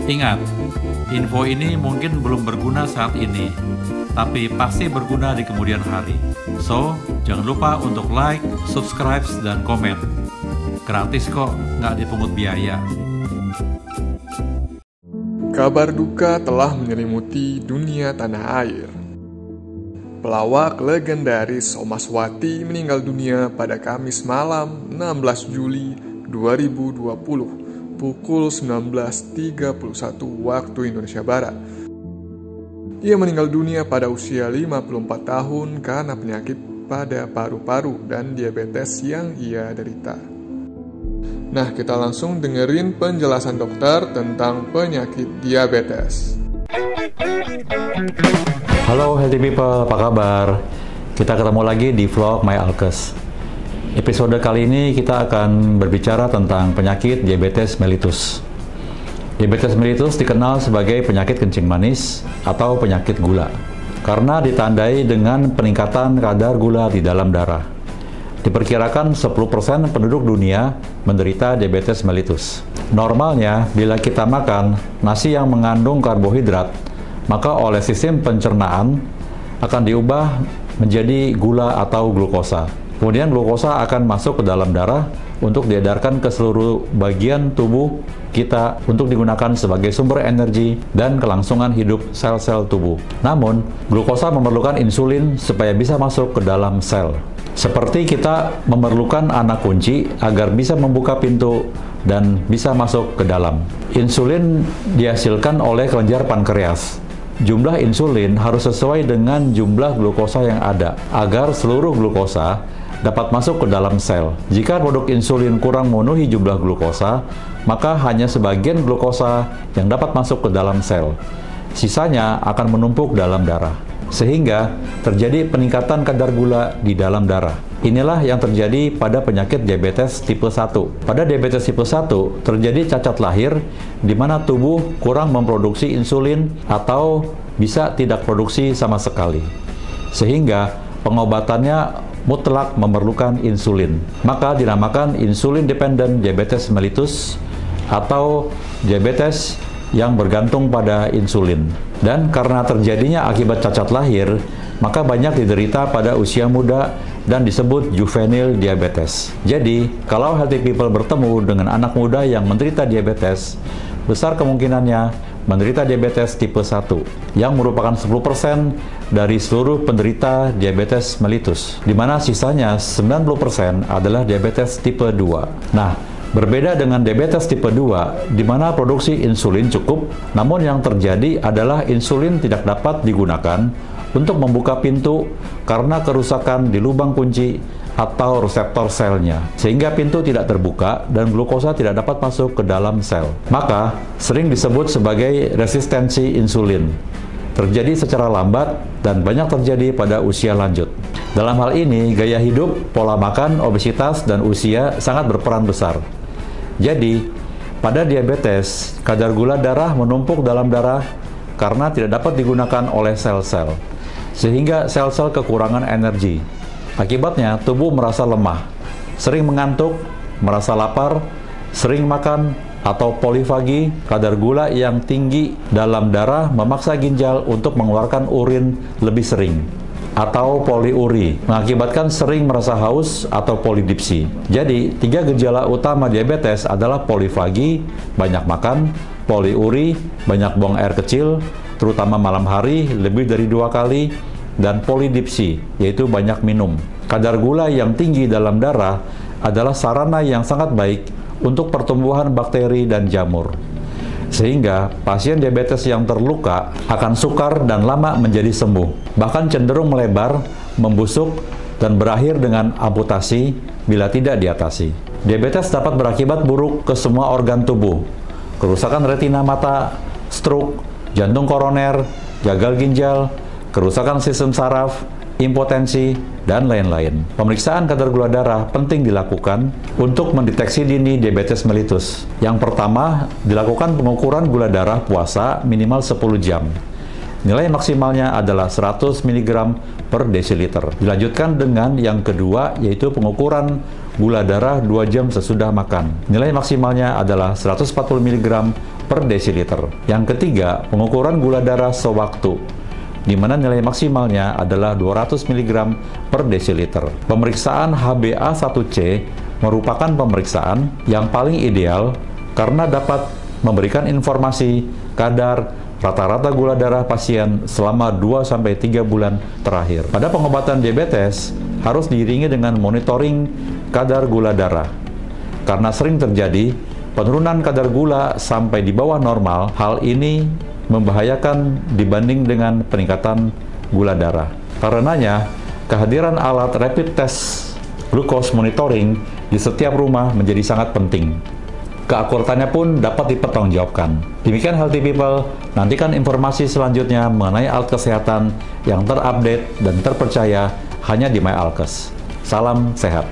Ingat, info ini mungkin belum berguna saat ini, tapi pasti berguna di kemudian hari. So, jangan lupa untuk like, subscribe, dan komen. Gratis kok, nggak dipungut biaya. Kabar duka telah menyelimuti dunia tanah air. Pelawak legendaris Omaswati meninggal dunia pada Kamis malam 16 Juli 2020 pukul 19.31 waktu Indonesia Barat. Ia meninggal dunia pada usia 54 tahun karena penyakit pada paru-paru dan diabetes yang ia derita. Nah, kita langsung dengerin penjelasan dokter tentang penyakit diabetes. Halo healthy people, apa kabar? Kita ketemu lagi di vlog My Alkes. Episode kali ini kita akan berbicara tentang penyakit diabetes mellitus. Diabetes mellitus dikenal sebagai penyakit kencing manis atau penyakit gula karena ditandai dengan peningkatan kadar gula di dalam darah. Diperkirakan 10% penduduk dunia menderita diabetes mellitus. Normalnya, bila kita makan nasi yang mengandung karbohidrat, maka oleh sistem pencernaan akan diubah menjadi gula atau glukosa. Kemudian glukosa akan masuk ke dalam darah untuk diedarkan ke seluruh bagian tubuh kita untuk digunakan sebagai sumber energi dan kelangsungan hidup sel-sel tubuh. Namun, glukosa memerlukan insulin supaya bisa masuk ke dalam sel. Seperti kita memerlukan anak kunci agar bisa membuka pintu dan bisa masuk ke dalam. Insulin dihasilkan oleh kelenjar pankreas. Jumlah insulin harus sesuai dengan jumlah glukosa yang ada agar seluruh glukosa dapat masuk ke dalam sel. Jika produk insulin kurang memenuhi jumlah glukosa, maka hanya sebagian glukosa yang dapat masuk ke dalam sel. Sisanya akan menumpuk dalam darah, sehingga terjadi peningkatan kadar gula di dalam darah. Inilah yang terjadi pada penyakit diabetes tipe 1. Pada diabetes tipe 1, terjadi cacat lahir di mana tubuh kurang memproduksi insulin atau bisa tidak produksi sama sekali. Sehingga pengobatannya mutlak memerlukan insulin. Maka dinamakan insulin dependent diabetes mellitus atau diabetes yang bergantung pada insulin. Dan karena terjadinya akibat cacat lahir, maka banyak diderita pada usia muda dan disebut juvenile diabetes. Jadi, kalau healthy people bertemu dengan anak muda yang menderita diabetes, besar kemungkinannya menderita diabetes tipe 1, yang merupakan 10% dari seluruh penderita diabetes mellitus, di mana sisanya 90% adalah diabetes tipe 2. Nah, berbeda dengan diabetes tipe 2, di mana produksi insulin cukup, namun yang terjadi adalah insulin tidak dapat digunakan untuk membuka pintu karena kerusakan di lubang kunci atau reseptor selnya, sehingga pintu tidak terbuka dan glukosa tidak dapat masuk ke dalam sel. Maka, sering disebut sebagai resistensi insulin. Terjadi secara lambat dan banyak terjadi pada usia lanjut. Dalam hal ini, gaya hidup, pola makan, obesitas, dan usia sangat berperan besar. Jadi, pada diabetes, kadar gula darah menumpuk dalam darah karena tidak dapat digunakan oleh sel-sel, sehingga sel-sel kekurangan energi. Akibatnya, tubuh merasa lemah, sering mengantuk, merasa lapar, sering makan, atau polifagi. Kadar gula yang tinggi dalam darah memaksa ginjal untuk mengeluarkan urin lebih sering, atau poliuri, mengakibatkan sering merasa haus atau polidipsi. Jadi, 3 gejala utama diabetes adalah polifagi, banyak makan, poliuri, banyak buang air kecil, terutama malam hari lebih dari 2 kali, dan polidipsi, yaitu banyak minum. Kadar gula yang tinggi dalam darah adalah sarana yang sangat baik untuk pertumbuhan bakteri dan jamur. Sehingga pasien diabetes yang terluka akan sukar dan lama menjadi sembuh, bahkan cenderung melebar, membusuk, dan berakhir dengan amputasi bila tidak diatasi. Diabetes dapat berakibat buruk ke semua organ tubuh, kerusakan retina mata, stroke, jantung koroner, gagal ginjal, kerusakan sistem saraf, impotensi, dan lain-lain. Pemeriksaan kadar gula darah penting dilakukan untuk mendeteksi dini diabetes mellitus. Yang pertama, dilakukan pengukuran gula darah puasa minimal 10 jam. Nilai maksimalnya adalah 100 mg per desiliter. Dilanjutkan dengan yang kedua, yaitu pengukuran gula darah 2 jam sesudah makan. Nilai maksimalnya adalah 140 mg per desiliter. Yang ketiga, pengukuran gula darah sewaktu, di mana nilai maksimalnya adalah 200 mg per desiliter. Pemeriksaan HbA1c merupakan pemeriksaan yang paling ideal karena dapat memberikan informasi kadar rata-rata gula darah pasien selama 2-3 bulan terakhir. Pada pengobatan diabetes, harus diiringi dengan monitoring kadar gula darah. Karena sering terjadi penurunan kadar gula sampai di bawah normal, hal ini membahayakan dibanding dengan peningkatan gula darah. Karenanya, kehadiran alat rapid test glucose monitoring di setiap rumah menjadi sangat penting. Keakuratannya pun dapat dipertanggungjawabkan. Demikian Healthy People, nantikan informasi selanjutnya mengenai alat kesehatan yang terupdate dan terpercaya hanya di MyAlkes. Salam sehat.